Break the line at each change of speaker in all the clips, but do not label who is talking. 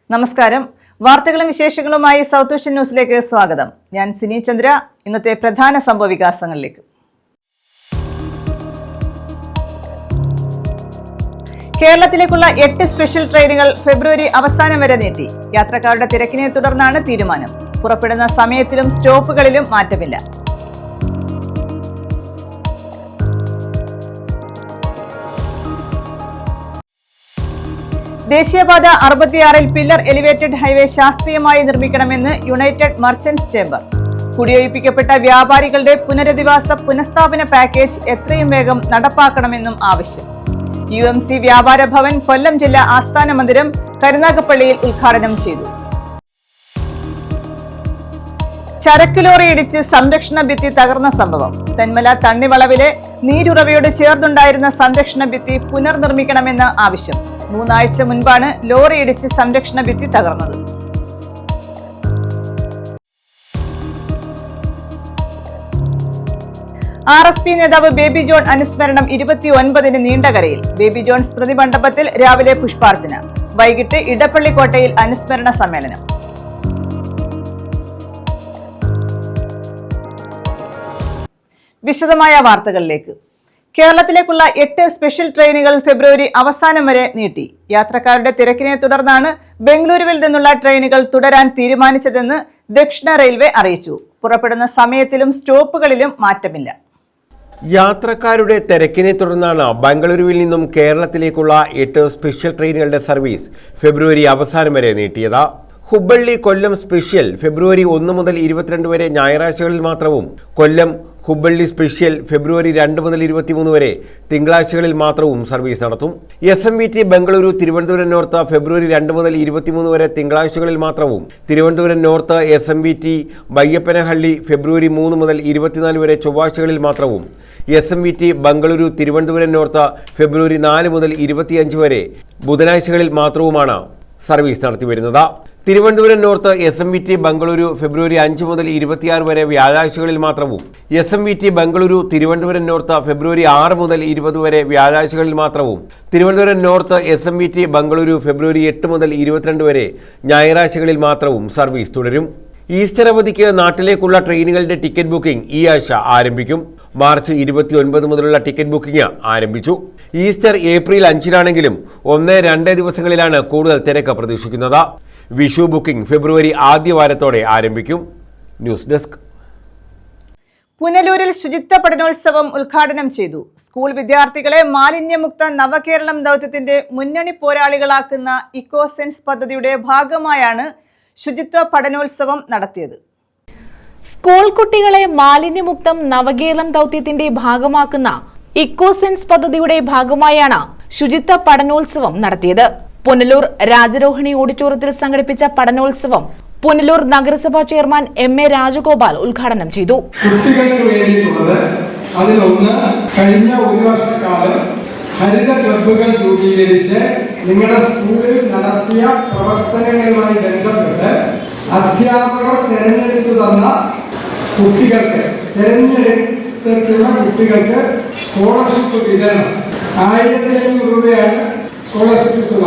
നമസ്കാരം. വാർത്തകളും വിശേഷങ്ങളുമായി സൗത്ത് വിഷൻ ന്യൂസിലേക്ക് സ്വാഗതം. ഞാൻ സിനി ചന്ദ്ര. ഇന്നത്തെ പ്രധാന സംഭവ വികാസങ്ങളിലേക്ക്. കേരളത്തിലേക്കുള്ള 8 സ്പെഷ്യൽ ട്രെയിനുകൾ ഫെബ്രുവരി അവസാനം വരെ നീട്ടി. യാത്രക്കാരുടെ തിരക്കിനെ തുടർന്നാണ് തീരുമാനം. പുറപ്പെടുന്ന സമയത്തിലും സ്റ്റോപ്പുകളിലും മാറ്റമില്ല. ദേശീയപാത 66-ൽ പില്ലർ എലിവേറ്റഡ് ഹൈവേ ശാസ്ത്രീയമായി നിർമ്മിക്കണമെന്ന് യുണൈറ്റഡ് മർച്ചന്റ്സ് ചേംബർ. കുടിയൊഴിപ്പിക്കപ്പെട്ട വ്യാപാരികളുടെ പുനരധിവാസ പുനഃസ്ഥാപന പാക്കേജ് എത്രയും വേഗം നടപ്പാക്കണമെന്നും ആവശ്യം. UMC വ്യാപാര ഭവൻ കൊല്ലം ജില്ലാ ആസ്ഥാന മന്ദിരം കരുനാഗപ്പള്ളിയിൽ ഉദ്ഘാടനം ചെയ്തു. ചരക്ക് ലോറിയിടിച്ച് സംരക്ഷണ ഭിത്തി തകർന്ന സംഭവം. തെന്മല തണ്ണിവളവിലെ നീരുറവയോട് ചേർന്നുണ്ടായിരുന്ന സംരക്ഷണ ഭിത്തി പുനർനിർമ്മിക്കണമെന്ന് ആവശ്യം. 3 ആഴ്ച മുൻപാണ് ലോറിയിടിച്ച് സംരക്ഷണ ഭിത്തി തകർന്നത്. RSP നേതാവ് ബേബി ജോൺ അനുസ്മരണം 29-ന് നീണ്ടകരയിൽ. ബേബി ജോൺ സ്മൃതി മണ്ഡപത്തിൽ രാവിലെ പുഷ്പാർച്ചന. വൈകിട്ട് ഇടപ്പള്ളിക്കോട്ടയിൽ അനുസ്മരണ സമ്മേളനം. വിശദമായ വാർത്തകളിലേക്ക്. കേരളത്തിലേക്കുള്ള 8 സ്പെഷ്യൽ ട്രെയിനുകൾ ഫെബ്രുവരി അവസാനം വരെ നീട്ടി. യാത്രക്കാരുടെ തിരക്കിനെ തുടർന്നാണ് ബംഗളൂരുവിൽ നിന്നുള്ള ട്രെയിനുകൾ തുടരാൻ തീരുമാനിച്ചതെന്ന് ദക്ഷിണ റെയിൽവേ അറിയിച്ചു. പുറപ്പെടുന്ന സമയത്തിലും സ്റ്റോപ്പുകളിലും മാറ്റമില്ല.
യാത്രക്കാരുടെ തിരക്കിനെ തുടർന്നാണ് ബംഗളൂരുവിൽ നിന്നും കേരളത്തിലേക്കുള്ള 8 സ്പെഷ്യൽ ട്രെയിനുകളുടെ സർവീസ് ഫെബ്രുവരി അവസാനം വരെ നീട്ടിയത്. ഹുബ്ബള്ളി കൊല്ലം സ്പെഷ്യൽ ഫെബ്രുവരി 1 മുതൽ 22 വരെ ഞായറാഴ്ചകളിൽ മാത്രവും, കൊല്ലം ഹുബ്ബള്ളി സ്പെഷ്യൽ ഫെബ്രുവരി 2 മുതൽ 23 വരെ തിങ്കളാഴ്ചകളിൽ മാത്രവും സർവീസ് നടത്തും. SMVT ബംഗളൂരു തിരുവനന്തപുരം നോർത്ത് ഫെബ്രുവരി 2 മുതൽ 23 വരെ തിങ്കളാഴ്ചകളിൽ മാത്രവും, തിരുവനന്തപുരം നോർത്ത് SMVT ബയ്യപ്പനഹള്ളി ഫെബ്രുവരി 3 മുതൽ 24 വരെ ചൊവ്വാഴ്ചകളിൽ മാത്രവും, SMVT ബംഗളൂരു തിരുവനന്തപുരം നോർത്ത് ഫെബ്രുവരി 4 മുതൽ 25 വരെ ബുധനാഴ്ചകളിൽ മാത്രവുമാണ് സർവീസ് നടത്തിവരുന്നത്. തിരുവനന്തപുരം നോർത്ത് SMVT ബംഗളൂരു ഫെബ്രുവരി 5 മുതൽ 26 വരെ വ്യാഴാഴ്ചകളിൽ മാത്രവും, SMVT ബംഗളൂരു തിരുവനന്തപുരം നോർത്ത് ഫെബ്രുവരി 6 മുതൽ 20 വരെ വ്യാഴാഴ്ചകളിൽ മാത്രവും, തിരുവനന്തപുരം നോർത്ത് SMVT ബംഗളൂരു ഫെബ്രുവരി 8 മുതൽ 22 വരെ ഞായറാഴ്ചകളിൽ മാത്രവും സർവീസ് തുടരും. ഈസ്റ്റർ അവധിക്ക് നാട്ടിലേക്കുള്ള ട്രെയിനുകളുടെ ടിക്കറ്റ് ബുക്കിംഗ് ഈ ആഴ്ച ആരംഭിക്കും. മാർച്ച് 29 മുതലുള്ള ടിക്കറ്റ് ബുക്കിംഗ് ആരംഭിച്ചു. ഈസ്റ്റർ ഏപ്രിൽ 5-നാണെങ്കിലും 1-2 ദിവസങ്ങളിലാണ് കൂടുതൽ തിരക്ക് പ്രതീക്ഷിക്കുന്നത്. വിഷു ബുക്കിംഗ് ഫെബ്രുവരി ആദ്യ വാരത്തോടെ ആരംഭിക്കും. News desk.
പുനലൂരിൽ ശുചിത്വ പഠനോത്സവം ഉദ്ഘാടനം ചെയ്തു. സ്കൂൾ വിദ്യാർത്ഥികളെ മാലിന്യമുക്ത നവകേരളം ദൗത്യത്തിന്റെ മുന്നണി പോരാളികളാക്കുന്ന ഇക്കോസെൻസ് പദ്ധതിയുടെ ഭാഗമായാണ് ശുചിത്വ പഠനോത്സവം നടത്തിയത്.
സ്കൂൾ കുട്ടികളെ മാലിന്യമുക്തം നവകേരളം ദൗത്യത്തിന്റെ ഭാഗമാക്കുന്ന ഇക്കോസെൻസ് പദ്ധതിയുടെ ഭാഗമായാണ് ശുചിത്വ പഠനോത്സവം നടത്തിയത്. പുനലൂർ രാജരോഹിണി ഓഡിറ്റോറിയത്തിൽ സംഘടിപ്പിച്ച പഠനോത്സവം പുനലൂർ നഗരസഭാ ചെയർമാൻ MA രാജഗോപാൽ ഉദ്ഘാടനം ചെയ്തു.
കുട്ടികൾക്ക് വേണ്ടിയിട്ടുള്ളത് അതിലൊന്ന്, കഴിഞ്ഞ ഒരു വർഷക്കാലം ഹരിത ക്ലബ്ബുകൾ രൂപീകരിച്ച് നിങ്ങളുടെ സ്കൂളിൽ നടത്തിയ പ്രവർത്തനങ്ങളുമായി ബന്ധപ്പെട്ട് അധ്യാപകർ തിരഞ്ഞെടുത്തു തന്ന കുട്ടികൾക്ക്, തിരഞ്ഞെടുത്തിട്ടുള്ള കുട്ടികൾക്ക് സ്കോളർഷിപ്പ് വിതരണം. 1500 രൂപയാണ് സ്കോളർഷിപ്പ് തുക.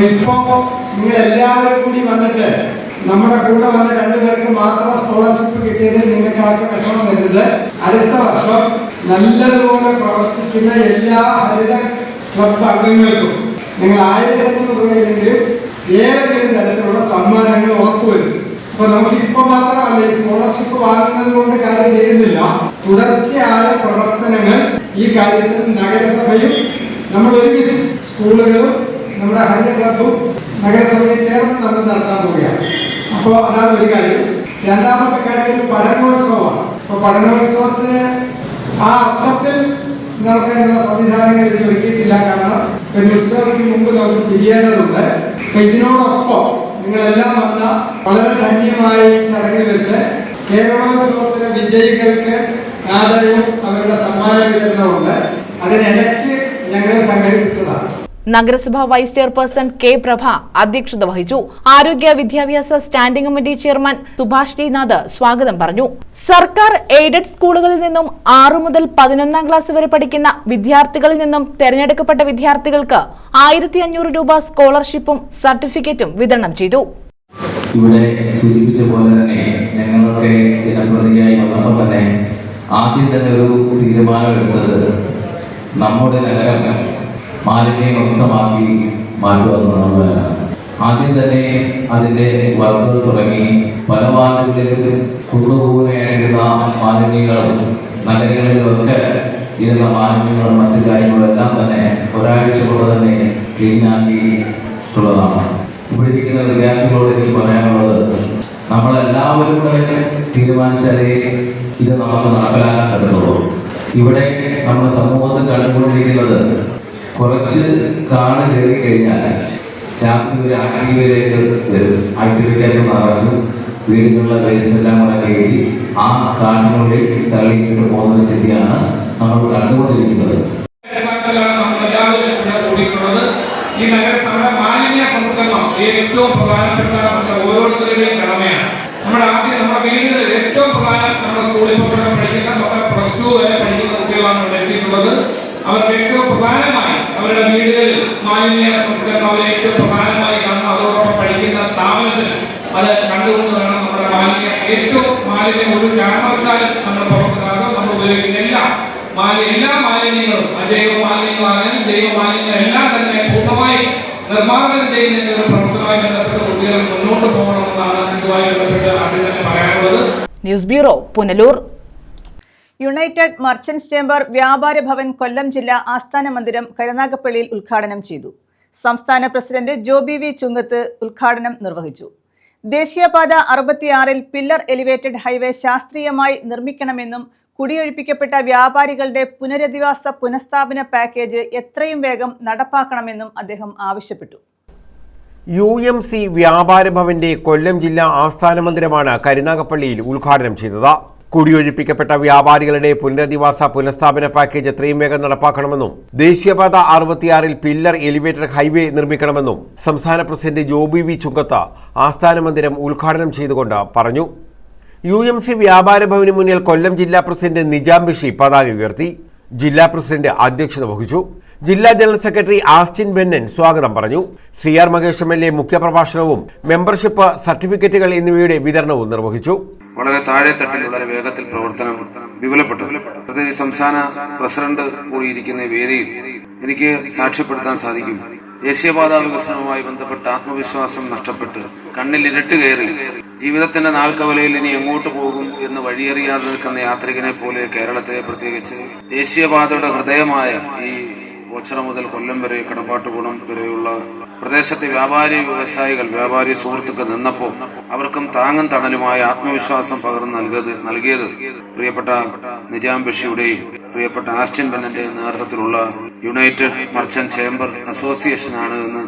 ഇപ്പോൾ നിങ്ങൾ എല്ലാവരും കൂടി വന്നിട്ട് നമ്മുടെ കൂടെ വന്ന 2 പേർക്ക് മാത്രം സ്കോളർഷിപ്പ് കിട്ടിയതിൽ നിങ്ങൾക്ക് ആർക്കും വിഷമം വരുന്നത്. അടുത്ത വർഷം നല്ലതുപോലെ പ്രവർത്തിക്കുന്ന എല്ലാ ഹരിത ക്ലബ് അംഗങ്ങൾക്കും നിങ്ങൾ 1500 രൂപയിലെങ്കിലും ഏതെങ്കിലും തരത്തിലുള്ള സമ്മാനങ്ങൾ ഉറപ്പുവരുത്തും. അപ്പൊ നമുക്ക് ഇപ്പൊ മാത്രമല്ല ഈ സ്കോളർഷിപ്പ് വാങ്ങുന്നത് കൊണ്ട് കാര്യം ചെയ്യുന്നില്ല. തുടർച്ചയായ പ്രവർത്തനങ്ങൾ ഈ കാര്യത്തിൽ നഗരസഭയും നമ്മൾ ഒരുമിച്ച് സ്കൂളുകളും നമ്മുടെ ഹരിത ക്ലബും നഗരസഭയും ചേർന്ന് നമ്മൾ നടത്താൻ പോവുകയാണ്. അപ്പോൾ അതാണ് ഒരു കാര്യം. രണ്ടാമത്തെ കാര്യം പഠനോത്സവമാണ്. അപ്പൊ പഠനോത്സവത്തിന് ആ അർത്ഥത്തിൽ നടക്കാനുള്ള സംവിധാനങ്ങൾ ഇതിൽ ഒരുക്കിയിട്ടില്ല. കാരണം ഉച്ചയ്ക്ക് മുമ്പ് നമുക്ക് പിരിയേണ്ടതുണ്ട്. അപ്പൊ ഇതിനോടൊപ്പം നിങ്ങളെല്ലാം വന്ന വളരെ ധന്യമായ ഈ ചടങ്ങിൽ വെച്ച് കേരളോത്സവത്തിലെ വിജയികൾക്ക് ആദരവും അവരുടെ സമ്മാന വിതരണമുണ്ട്. അതിനിടയ്ക്ക് ഞങ്ങൾ സംഘടിപ്പിച്ചതാണ്.
നഗരസഭാ വൈസ് ചെയർപേഴ്സൺ കെ പ്രഭ അധ്യക്ഷത വഹിച്ചു. ആരോഗ്യ വിദ്യാഭ്യാസ standing committee chairman Subhash Srinath സ്വാഗതം പറഞ്ഞു. സർക്കാർ എയ്ഡഡ് സ്കൂളുകളിൽ നിന്നും 6 മുതൽ 11ാം ക്ലാസ് വരെ പഠിക്കുന്ന വിദ്യാർത്ഥികളിൽ നിന്നും തെരഞ്ഞെടുക്കപ്പെട്ട വിദ്യാർത്ഥികൾക്ക് 1500 രൂപ സ്കോളർഷിപ്പും സർട്ടിഫിക്കറ്റും വിതരണം ചെയ്തു.
ഇവിടെ സൂചിപ്പിച്ച പോലെ തന്നെ ഞങ്ങളൊക്കെ ജനപ്രതിനിധിയായി വന്നപ്പോൾ തന്നെ ആദ്യം തന്നെ ഒരു തീരുമാനമെടുത്തത് നമ്മുടെ നഗരം മാലിന്യമുക്തമാക്കി മാറ്റുക എന്നുള്ളതാണ്. ആദ്യം തന്നെ അതിൻ്റെ വർക്കുകൾ തുടങ്ങി പല വാർഡുകളിലും കുന്നുകൂനെയായിരുന്ന മാലിന്യങ്ങളും നഗരങ്ങളിലുമൊക്കെ ഇരുന്ന മാലിന്യങ്ങളും മറ്റു കാര്യങ്ങളും എല്ലാം തന്നെ ഒരാഴ്ച കൊണ്ട് തന്നെ ക്ലീനാക്കിയിട്ടുള്ളതാണ്. ഇവിടെ ഇരിക്കുന്ന വിദ്യാർത്ഥികളോട് എനിക്ക് പറയാനുള്ളത്, നമ്മളെല്ലാവരും കൂടെ തീരുമാനിച്ചാലേ ഇത് നമുക്ക് നടപ്പിലാക്കാൻ പറ്റുള്ളൂ. ഇവിടെ നമ്മുടെ സമൂഹത്തിൽ കണ്ടുകൊണ്ടിരിക്കുന്നത് കുറച്ച് കാട് കയറി കഴിഞ്ഞാൽ രാത്രി ഒരു ആക്റ്റീവയിലേക്ക് വരും. ആക്റ്റീവയ്ക്കകത്ത് നിറച്ച് വീടുകളിലെ വേസ്റ്റെല്ലാം കൂടെ കയറി ആ കാടിനുള്ളിൽ തള്ളിയിട്ട് പോകുന്ന സ്ഥിതിയാണ് നമ്മൾ കണ്ടുകൊണ്ടിരിക്കുന്നത്.
ഈ നഗരത്തിൽ നമ്മുടെ മാലിന്യ സംസ്കരണം ഏറ്റവും പ്രധാനപ്പെട്ട ഓരോരുത്തരുടെയും കടമയാണ്. നമ്മുടെ വീടുകളിൽ ഏറ്റവും പ്രധാനം നമ്മുടെ സ്കൂളിൽ പഠിക്കുന്ന +2 വരെ പഠിക്കുന്ന കുട്ടികളാണ് ഇവിടെ എത്തിയിട്ടുള്ളത്. അവർക്ക് ഏറ്റവും പ്രധാനമായി അവരുടെ വീടുകളിൽ മാലിന്യ സംസ്കരണം അവരെ ഏറ്റവും പ്രധാനമായി കാണുന്ന അതോടൊപ്പം പഠിക്കുന്ന സ്ഥാപനത്തിൽ അത് കണ്ടുകൊണ്ട് വേണം നമ്മുടെ മാലിന്യം ഒരു കാരണവശാലും നമ്മുടെ പ്രവർത്തകരാകും നമ്മൾ ഉപയോഗിക്കുന്ന എല്ലാ മാലിന്യങ്ങളും അജൈവ മാലിന്യങ്ങളാണെങ്കിലും ജൈവ മാലിന്യങ്ങൾ എല്ലാം തന്നെ പൂർണ്ണമായി നിർമ്മാർജ്ജനം ചെയ്യുന്നതിന്റെ ഒരു പ്രവർത്തനവുമായി ബന്ധപ്പെട്ട് കുട്ടികൾ മുന്നോട്ട് പോകണമെന്നാണ് ഇതുമായി ബന്ധപ്പെട്ട് ആദ്യം തന്നെ പറയാനുള്ളത്.
News bureau, Punalur.
United merchants chamber വ്യാപാര ഭവൻ കൊല്ലം ജില്ലാ ആസ്ഥാന മന്ദിരം കരുനാഗപ്പള്ളിയിൽ ഉദ്ഘാടനം ചെയ്തു. സംസ്ഥാന പ്രസിഡന്റ് ജോബി വി ചുങ്കത്ത് ഉദ്ഘാടനം നിർവഹിച്ചു. ദേശീയപാത 66-ൽ പില്ലർ എലിവേറ്റഡ് ഹൈവേ ശാസ്ത്രീയമായി നിർമ്മിക്കണമെന്നും കുടിയൊഴിപ്പിക്കപ്പെട്ട വ്യാപാരികളുടെ പുനരധിവാസ പുനഃസ്ഥാപന പാക്കേജ് എത്രയും വേഗം നടപ്പാക്കണമെന്നും അദ്ദേഹം ആവശ്യപ്പെട്ടു.
UMC വ്യാപാര ഭവന്റെ കൊല്ലം ജില്ലാ ആസ്ഥാന മന്ദിരമാണ് കരുനാഗപ്പള്ളിയിൽ ഉദ്ഘാടനം ചെയ്തത്. കുടിയൊഴിപ്പിക്കപ്പെട്ട വ്യാപാരികളുടെ പുനരധിവാസ പുനഃസ്ഥാപന പാക്കേജ് എത്രയും വേഗം നടപ്പാക്കണമെന്നും ദേശീയപാത 66-ൽ പില്ലർ എലിവേറ്റഡ് ഹൈവേ നിർമ്മിക്കണമെന്നും സംസ്ഥാന പ്രസിഡന്റ് ജോബി വി ചുങ്കത്ത് ആസ്ഥാന മന്ദിരം ഉദ്ഘാടനം ചെയ്തുകൊണ്ട് പറഞ്ഞു. UMC വ്യാപാര ഭവന് മുന്നിൽ കൊല്ലം ജില്ലാ പ്രസിഡന്റ് നിജാം ബഷി പതാക ഉയർത്തി. ജില്ലാ പ്രസിഡന്റ് അധ്യക്ഷത വഹിച്ചു. ജില്ലാ ജനറൽ സെക്രട്ടറി ആസ്റ്റിൻ ബെന്നൻ സ്വാഗതം പറഞ്ഞു. CR മഹേഷ് MLA മുഖ്യപ്രഭാഷണവും മെമ്പർഷിപ്പ് സർട്ടിഫിക്കറ്റുകൾ എന്നിവയുടെ വിതരണവും നിർവഹിച്ചു.
വളരെ താഴെ തട്ടിൽ വളരെ വേഗത്തിൽ പ്രവർത്തനം വിപുലപ്പെട്ടു. പ്രത്യേകിച്ച് സംസ്ഥാന പ്രസിഡന്റ് കൂടിയിരിക്കുന്ന വേദിയിൽ എനിക്ക് സാക്ഷ്യപ്പെടുത്താൻ സാധിക്കും. ദേശീയപാത വികസനവുമായി ബന്ധപ്പെട്ട ആത്മവിശ്വാസം നഷ്ടപ്പെട്ട് കണ്ണിൽ ഇരുട്ട് കയറി ജീവിതത്തിന്റെ നാൾക്കവലയിൽ ഇനി എങ്ങോട്ട് പോകും എന്ന് വഴിയറിയാതെ നിൽക്കുന്ന യാത്രികനെ പോലെ കേരളത്തെ പ്രത്യേകിച്ച് ദേശീയപാതയുടെ ഹൃദയമായ ഈ ഓച്ചിറ മുതൽ കൊല്ലം വരെ കടപ്പാട്ടുകുളം വരെയുള്ള പ്രദേശത്തെ വ്യാപാരി സുഹൃത്തുക്കൾ നിന്നപ്പോൾ അവർക്കും താങ്ങും തണലുമായ ആത്മവിശ്വാസം പകർന്ന് നൽകിയത് പ്രിയപ്പെട്ട നിജാം ബഷിയുടെയും പ്രിയപ്പെട്ട ആസ്റ്റിൻ ബെന്നന്റെ നേതൃത്വത്തിലുള്ള യുണൈറ്റഡ് മർച്ചന്റ് ചേംബർ അസോസിയേഷനാണ് എന്ന്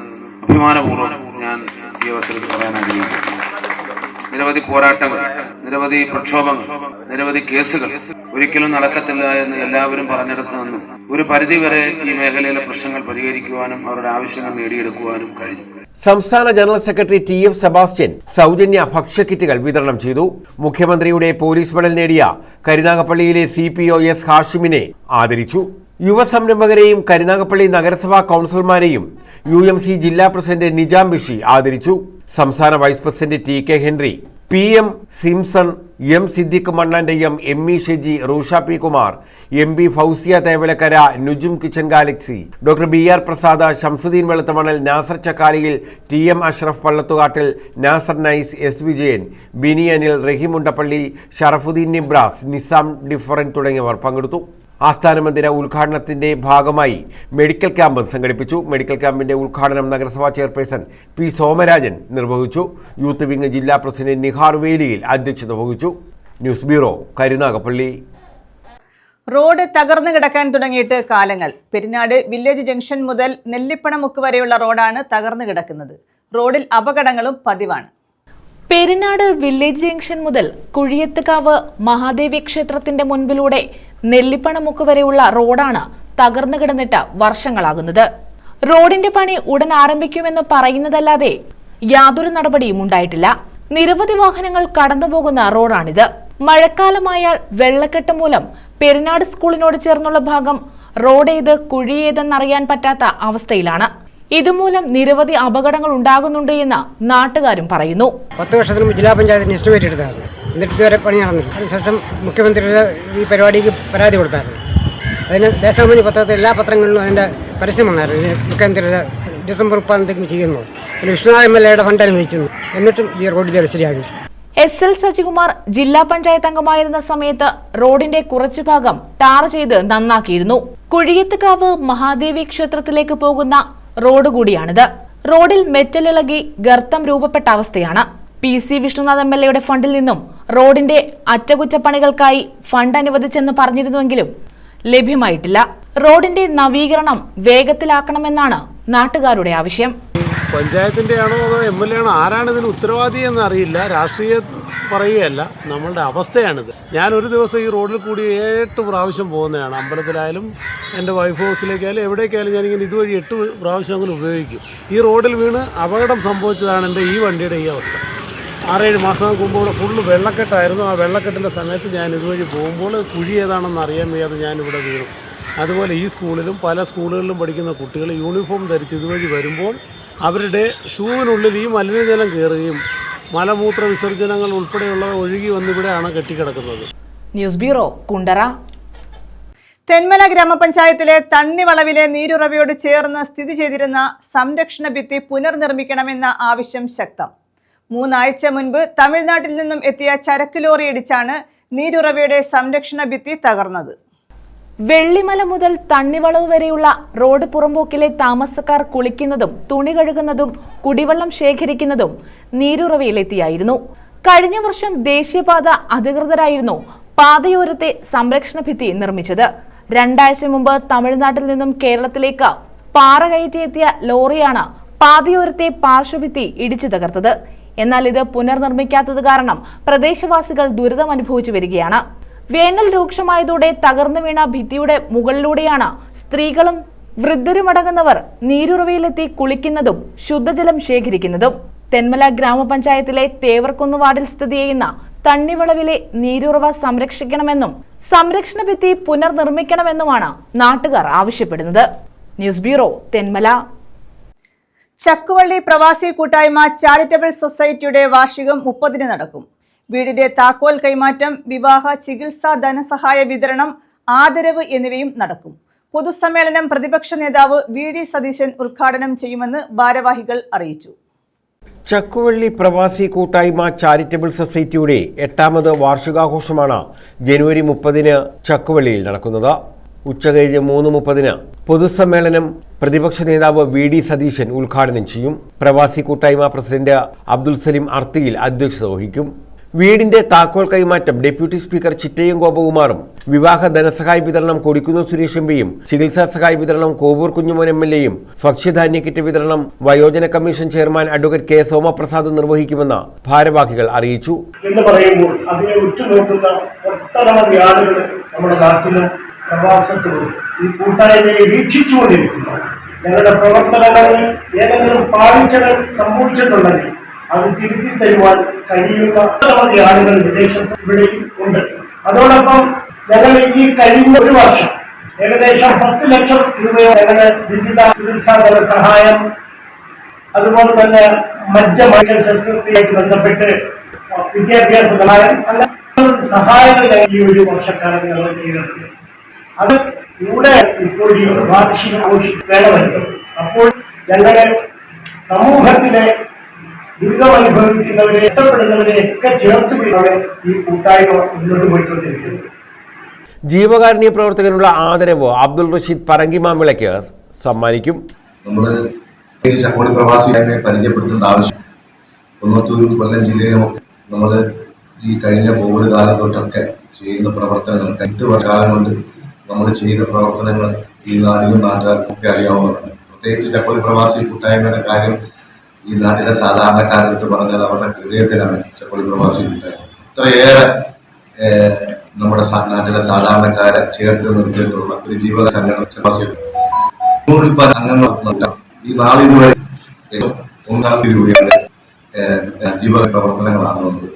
അഭിമാനപൂർവ്വം ഞാൻ ഈ അവസരത്തിൽ പറയാൻ ആഗ്രഹിക്കുന്നു. നിരവധി പോരാട്ടങ്ങൾ, നിരവധി പ്രക്ഷോഭങ്ങൾ, നിരവധി കേസുകൾ ഒരിക്കലും നടക്കത്തില്ല എന്ന് എല്ലാവരും പറഞ്ഞെടുത്തു നിന്നും ഒരു പരിധിവരെ ഈ മേഖലയിലെ പ്രശ്നങ്ങൾ പരിഹരിക്കുവാനും അവരുടെ ആവശ്യങ്ങൾ നേടിയെടുക്കുവാനും കഴിഞ്ഞു.
സംസ്ഥാന ജനറൽ സെക്രട്ടറി TF സെബാസ്റ്റ്യൻ സൗജന്യ ഭക്ഷ്യക്കിറ്റുകൾ വിതരണം ചെയ്തു. മുഖ്യമന്ത്രിയുടെ പോലീസ് മെഡൽ നേടിയ കരുനാഗപ്പള്ളിയിലെ CPO S ഹാഷിമിനെ ആദരിച്ചു. യുവസംരംഭകരെയും കരുനാഗപ്പള്ളി നഗരസഭാ കൗൺസിലർമാരെയും UMC ജില്ലാ പ്രസിഡന്റ് നിജാം ബഷി ആദരിച്ചു. സംസ്ഥാന vice president TK Henry, PM Simson, M Siddique മണ്ണാന്റെയം, ME Sheji, Rusha P Kumar, MB Fousiya Thevalakkara, Nujum kitchen galaxy, doctor BR Prasad, Shamsuddin Veluthamanal, Nasar Chakkaliyil, TM Ashraf Pallathukattil, Nasar Nice, S Vijayan, Bini Anil, Rahim Undappally, Sharafuddin Nibras, Nisam ഡിഫറൻ തുടങ്ങിയവർ പങ്കെടുത്തു. ആസ്ഥാന മന്ദിര ഉദ്ഘാടനത്തിന്റെ ഭാഗമായി മെഡിക്കൽ ക്യാമ്പ് സംഘടിപ്പിച്ചു. മെഡിക്കൽ ക്യാമ്പിന്റെ ഉദ്ഘാടനം നഗരസഭാ ചെയർപേഴ്സൺ P സോമരാജൻ നിർവഹിച്ചു. യൂത്ത് വിംഗ് ജില്ലാ പ്രസിഡന്റ് നിഹാർ വേലിയിൽ അധ്യക്ഷത വഹിച്ചു. News bureau, Karunagappally.
റോഡ് തകർന്നു കിടക്കാൻ തുടങ്ങിയിട്ട് കാലങ്ങൾ. പെരിനാട് വില്ലേജ് ജംഗ്ഷൻ മുതൽ നെല്ലിപ്പണമുക്ക് വരെയുള്ള റോഡാണ് തകർന്നു കിടക്കുന്നത്. റോഡിൽ അപകടങ്ങളും പതിവാണ്.
പെരിനാട് വില്ലേജ് ജംഗ്ഷൻ മുതൽ കുഴിയത്തുകാവ് മഹാദേവി ക്ഷേത്രത്തിന്റെ മുൻപിലൂടെ നെല്ലിപ്പണമുക്ക് വരെയുള്ള റോഡാണ് തകർന്നു കിടന്നിട്ട് വർഷങ്ങളാകുന്നത്. റോഡിന്റെ പണി ഉടൻ ആരംഭിക്കുമെന്ന് പറയുന്നതല്ലാതെ യാതൊരു നടപടിയും ഉണ്ടായിട്ടില്ല. നിരവധി വാഹനങ്ങൾ കടന്നുപോകുന്ന റോഡാണിത്. മഴക്കാലമായാൽ വെള്ളക്കെട്ട് മൂലം പെരിനാട് സ്കൂളിനോട് ചേർന്നുള്ള ഭാഗം റോഡ് ഏത് കുഴിയേതെന്നറിയാൻ പറ്റാത്ത അവസ്ഥയിലാണ്. ഇതുമൂലം നിരവധി അപകടങ്ങൾ ഉണ്ടാകുന്നുണ്ട് എന്ന് നാട്ടുകാരും പറയുന്നു.
10 വർഷത്തിന് മുമ്പ് ജില്ലാ പഞ്ചായത്തിന് എസ്റ്റിമേറ്റ് എടുത്തായിരുന്നു. എന്നിട്ട് ഇതുവരെ പണി നടന്നില്ല. അതിനുശേഷം മുഖ്യമന്ത്രിയുടെ ഈ പരിപാടിക്ക് പരാതി കൊടുത്തായിരുന്നു. അതിന് ദേശാഭിമാനി പത്രത്തിൽ എല്ലാ പത്രങ്ങളിലും അതിൻ്റെ പരസ്യം വന്നായിരുന്നു. മുഖ്യമന്ത്രിയുടെ ഡിസംബർ 30 ചെയ്യുന്നു. പിന്നെ വിഷ്ണുനാഥ് MLA ഫണ്ട് അനുവദിച്ചിരുന്നു. എന്നിട്ടും ഈ റോഡ് ഇതുവരെ ശരിയാകും.
SL സജികുമാർ ജില്ലാ പഞ്ചായത്ത് അംഗമായിരുന്ന സമയത്ത് റോഡിന്റെ കുറച്ചു ഭാഗം ടാർ ചെയ്ത് നന്നാക്കിയിരുന്നു. കുഴിയത്തുകാവ് മഹാദേവി ക്ഷേത്രത്തിലേക്ക് പോകുന്ന റോഡ് കൂടിയാണിത്. റോഡിൽ മെറ്റലിളകി ഗർത്തം രൂപപ്പെട്ട അവസ്ഥയാണ്. PC വിഷ്ണുനാഥ് MLA ഫണ്ടിൽ നിന്നും റോഡിന്റെ അറ്റകുറ്റപ്പണികൾക്കായി ഫണ്ട് അനുവദിച്ചെന്ന് പറഞ്ഞിരുന്നുവെങ്കിലും ലഭ്യമായിട്ടില്ല. റോഡിന്റെ നവീകരണം വേഗത്തിലാക്കണമെന്നാണ് നാട്ടുകാരുടെ ആവശ്യം.
പഞ്ചായത്തിൻ്റെ ആണോ അതോ MLA ആണോ, ആരാണ് ഇതിന് ഉത്തരവാദി എന്ന് അറിയില്ല. രാഷ്ട്രീയം പറയുകയല്ല, നമ്മളുടെ അവസ്ഥയാണിത്. ഞാൻ ഒരു ദിവസം ഈ റോഡിൽ കൂടി 8 പ്രാവശ്യം പോകുന്നതാണ്. അമ്പലത്തിലായാലും എൻ്റെ വൈഫ് ഹൗസിലേക്കായാലും എവിടേക്കായാലും ഞാനിങ്ങനെ ഇതുവഴി 8 പ്രാവശ്യം അങ്ങനെ ഉപയോഗിക്കും. ഈ റോഡിൽ വീണ് അപകടം സംഭവിച്ചതാണ് എൻ്റെ ഈ വണ്ടിയുടെ ഈ അവസ്ഥ. 6-7 മാസങ്ങൾക്ക് മുമ്പ് ഇവിടെ ഫുള്ള് വെള്ളക്കെട്ടായിരുന്നു. ആ വെള്ളക്കെട്ടിൻ്റെ സമയത്ത് ഞാൻ ഇതുവഴി പോകുമ്പോൾ കുഴി ഏതാണെന്ന് അറിയാൻ വയ്യാതെ ഞാനിവിടെ വീണു. അതുപോലെ ഈ സ്കൂളിലും പല സ്കൂളുകളിലും പഠിക്കുന്ന കുട്ടികൾ യൂണിഫോം ധരിച്ച് ഇതുവഴി വരുമ്പോൾ അവരുടെ ഷൂവിനുള്ളിൽ ഈ മലിനജലം കയറുകയും മലമൂത്ര വിസർജനങ്ങൾ ഉൾപ്പെടെയുള്ളവ ഒഴുകി വന്നിവിടെയാണ് കെട്ടിക്കിടക്കുന്നത്.
News bureau, Kundara.
തെന്മല ഗ്രാമപഞ്ചായത്തിലെ തണ്ണിവളവിലെ നീരുറവയോട് ചേർന്ന് സ്ഥിതി ചെയ്തിരുന്ന സംരക്ഷണ ഭിത്തി പുനർനിർമ്മിക്കണമെന്ന ആവശ്യം ശക്തം. 3 ആഴ്ച മുൻപ് തമിഴ്നാട്ടിൽ നിന്നും എത്തിയ ചരക്ക് ലോറി ഇടിച്ചാണ് നീരുറവയുടെ സംരക്ഷണ ഭിത്തി തകർന്നത്.
വെള്ളിമല മുതൽ തണ്ണിവളവ് വരെയുള്ള റോഡ് പുറമ്പോക്കിലെ താമസക്കാർ കുളിക്കുന്നതും തുണി കഴുകുന്നതും കുടിവെള്ളം ശേഖരിക്കുന്നതും നീരുറവയിലെത്തിയായിരുന്നു. കഴിഞ്ഞ വർഷം ദേശീയപാത അധികൃതരായിരുന്നു പാതയോരത്തെ സംരക്ഷണ ഭിത്തി നിർമ്മിച്ചത്. 2 ആഴ്ച മുമ്പ് തമിഴ്നാട്ടിൽ നിന്നും കേരളത്തിലേക്ക് പാറ കയറ്റിയെത്തിയ ലോറിയാണ് പാതയോരത്തെ പാർശ്വഭിത്തി ഇടിച്ചു തകർത്തത്. എന്നാൽ ഇത് പുനർനിർമ്മിക്കാത്തത് കാരണം പ്രദേശവാസികൾ ദുരിതം അനുഭവിച്ചു വരികയാണ്. വേനൽ രൂക്ഷമായതോടെ തകർന്നു വീണ ഭിത്തിയുടെ മുകളിലൂടെയാണ് സ്ത്രീകളും വൃദ്ധരുമടങ്ങുന്നവർ നീരുറവയിലെത്തി കുളിക്കുന്നതും ശുദ്ധജലം ശേഖരിക്കുന്നതും. തെന്മല ഗ്രാമപഞ്ചായത്തിലെ തേവർക്കുന്ന് വാർഡിൽ സ്ഥിതി ചെയ്യുന്ന തണ്ണിവളവിലെ നീരുറവ സംരക്ഷിക്കണമെന്നും സംരക്ഷണ ഭിത്തി പുനർനിർമ്മിക്കണമെന്നുമാണ് നാട്ടുകാർ ആവശ്യപ്പെടുന്നത്. News bureau, Thenmala.
ചക്കുവള്ളി പ്രവാസി കൂട്ടായ്മ ചാരിറ്റബിൾ സൊസൈറ്റിയുടെ വാർഷികം 30-ന് നടക്കും. വീടിന്റെ താക്കോൽ കൈമാറ്റം, വിവാഹ, ചികിത്സാ ധനസഹായ വിതരണം, ആദരവ് എന്നിവയും നടക്കും. പൊതുസമ്മേളനം പ്രതിപക്ഷ നേതാവ് VD സതീശൻ ഉദ്ഘാടനം ചെയ്യുമെന്ന് ഭാരവാഹികൾ അറിയിച്ചു.
ചക്കുവള്ളി പ്രവാസി കൂട്ടായ്മ ചാരിറ്റബിൾ സൊസൈറ്റിയുടെ 8ാമത് വാർഷികാഘോഷമാണ് ജനുവരി 30-ന് ചക്കുവള്ളിയിൽ നടക്കുന്നത്. ഉച്ചകഴിഞ്ഞ് 3:30-ന് പൊതുസമ്മേളനം പ്രതിപക്ഷ നേതാവ് VD സതീശൻ ഉദ്ഘാടനം ചെയ്യും. പ്രവാസി കൂട്ടായ്മ പ്രസിഡന്റ് അബ്ദുൽ സലീം അർത്തിയിൽ അധ്യക്ഷത വഹിക്കും. വീടിന്റെ താക്കോൽ കൈമാറ്റം ഡെപ്യൂട്ടി സ്പീക്കർ ചിറ്റയം ഗോപകുമാറും, വിവാഹ ധനസഹായ വിതരണം കൊടിക്കുന്നിൽ സുരേഷ് MPയും, ചികിത്സാ സഹായ വിതരണം കോവൂർ കുഞ്ഞുമോൻ MLAയും, ഭക്ഷ്യധാന്യ കിറ്റ് വിതരണം വയോജന commission chairman advocate K Somaprasad നിർവഹിക്കുമെന്ന് ഭാരവാഹികൾ അറിയിച്ചു.
എന്ന് പറയുമ്പോൾ അതിനെ ഉറ്റുനോക്കുന്ന ഒട്ടനവധി ആളുകൾ നമ്മുടെ നാട്ടിലും പ്രവാസത്തിലും ഈ കൂട്ടായ്മയെ വീക്ഷിച്ചുകൊണ്ടിരിക്കുന്നു. ഞങ്ങളുടെ പ്രവർത്തനങ്ങളിൽ ഏതെങ്കിലും പാളിച്ചകൾ സംഭവിച്ചിട്ടുണ്ടെങ്കിൽ അത് തിരുത്തി തരുവാൻ കഴിയുന്ന ഒട്ടനവധി ആളുകൾ വിദേശത്ത് ഇവിടെയും ഉണ്ട്. അതോടൊപ്പം ഞങ്ങൾ ഈ കഴിഞ്ഞ 1 വർഷം ഏകദേശം 10 ലക്ഷം രൂപയോ ഞങ്ങളുടെ വിവിധ ചികിത്സാ ധനസഹായം, അതുപോലെ തന്നെ മജ്ജ ശസ്ത്രക്രിയയുമായി ബന്ധപ്പെട്ട് വിദ്യാഭ്യാസ സഹായം, അങ്ങനെ സഹായങ്ങൾ ഈ 1 വർഷക്കാലം ഞങ്ങൾ ചെയ്തിട്ടുണ്ട്. അത് ഇവിടെ ഇപ്പോൾ ഈ വാർഷിക വേണമായിരുന്നു. അപ്പോൾ ഞങ്ങളുടെ സമൂഹത്തിലെ ദുരിതമനുഭവിക്കുന്നവരെ, ഇഷ്ടപ്പെടുന്നവരെ ഒക്കെ ചേർത്ത് പിടിച്ചാണ് ഈ കൂട്ടായ്മ മുന്നോട്ട് പോയിക്കൊണ്ടിരിക്കുന്നത്.
ജീവകാരുണ്യ പ്രവർത്തകനുള്ള ആദരവ് അബ്ദുൾ റഷീദ് പറങ്കിമാവിളയ്ക്ക് സമ്മാനിക്കും.
നമ്മൾ ചക്കോടി പ്രവാസിയെ പരിചയപ്പെടുത്തേണ്ട ആവശ്യം കുന്നത്തൂരും കൊല്ലം ജില്ലയിലും നമ്മൾ ഈ കഴിഞ്ഞ കോവിഡ് കാലത്തോട്ടൊക്കെ ചെയ്യുന്ന പ്രവർത്തനങ്ങൾ 8 കാലം കൊണ്ട് നമ്മൾ ചെയ്ത പ്രവർത്തനങ്ങൾ ഈ നാടിനും നാട്ടുകാർക്കും ഒക്കെ അറിയാവുന്നതാണ്. പ്രത്യേകിച്ച് ചക്കോടി പ്രവാസി കൂട്ടായ്മയുടെ കാര്യം ഈ നാട്ടിലെ സാധാരണക്കാരെടുത്ത് പറഞ്ഞാൽ അവരുടെ ഹൃദയത്തിലാണ് ചക്കോടി പ്രവാസി കൂട്ടായ്മ. അത്രയേറെ നമ്മുടെ നാട്ടിലെ സാധാരണക്കാരെ ചേർത്ത് നിർത്തിയിട്ടുള്ള ഒരു ജീവക സംഘടന.
100 അംഗങ്ങൾ ഈ നാളിന് വരെ 1 കോടി രൂപയുടെ ജീവക പ്രവർത്തനങ്ങളാണ് നമ്മൾ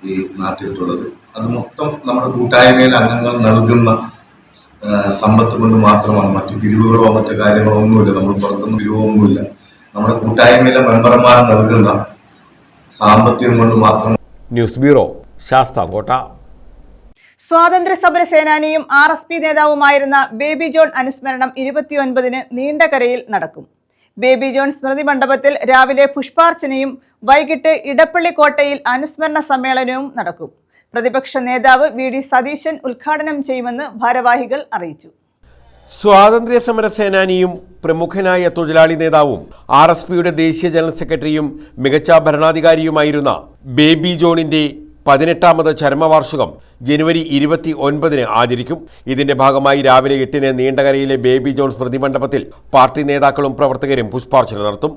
ഈ നാട്ടിലുള്ളത്. അത് മൊത്തം നമ്മുടെ കൂട്ടായ്മയിലെ അംഗങ്ങൾ നൽകുന്ന സമ്പത്ത് കൊണ്ട് മാത്രമാണ്. മറ്റു പിരിവുകളോ മറ്റു കാര്യങ്ങളോ ഒന്നുമില്ല. നമ്മൾ പുറത്തുനിന്ന് പിരിവൊന്നുമില്ല. നമ്മുടെ കൂട്ടായ്മയിലെ മെമ്പർമാർ നൽകുന്ന സാമ്പത്തികം കൊണ്ട് മാത്രം.
News bureau, Sasthamkotta.
സ്വാതന്ത്ര്യ സമര സേനാനിയും RSP നേതാവുമായിരുന്ന ബേബി ജോൺ അനുസ്മരണം 29-ന് നീണ്ടകരയിൽ നടക്കും. ബേബി ജോൺ സ്മൃതി മണ്ഡപത്തിൽ രാവിലെ പുഷ്പാർച്ചനയും വൈകിട്ട് ഇടപ്പള്ളിക്കോട്ടയിൽ അനുസ്മരണ സമ്മേളനവും നടക്കും. പ്രതിപക്ഷ നേതാവ് VD സതീശൻ ഉദ്ഘാടനം ചെയ്യുമെന്ന് ഭാരവാഹികൾ അറിയിച്ചു.
സ്വാതന്ത്ര്യ സമര സേനാനിയും പ്രമുഖനായ തൊഴിലാളി നേതാവും RSPയുടെ ദേശീയ ജനറൽ സെക്രട്ടറിയും മികച്ച ഭരണാധികാരിയുമായിരുന്ന ബേബി ജോണിന്റെ 18ാമത് ചരമവാർഷികം ജനുവരി 29-ന് ആചരിക്കും. ഇതിന്റെ ഭാഗമായി രാവിലെ 8-ന് നീണ്ടകരയിലെ ബേബി ജോൺ സ്മൃതി മണ്ഡപത്തിൽ പാർട്ടി നേതാക്കളും പ്രവർത്തകരും പുഷ്പാർച്ചന നടത്തും.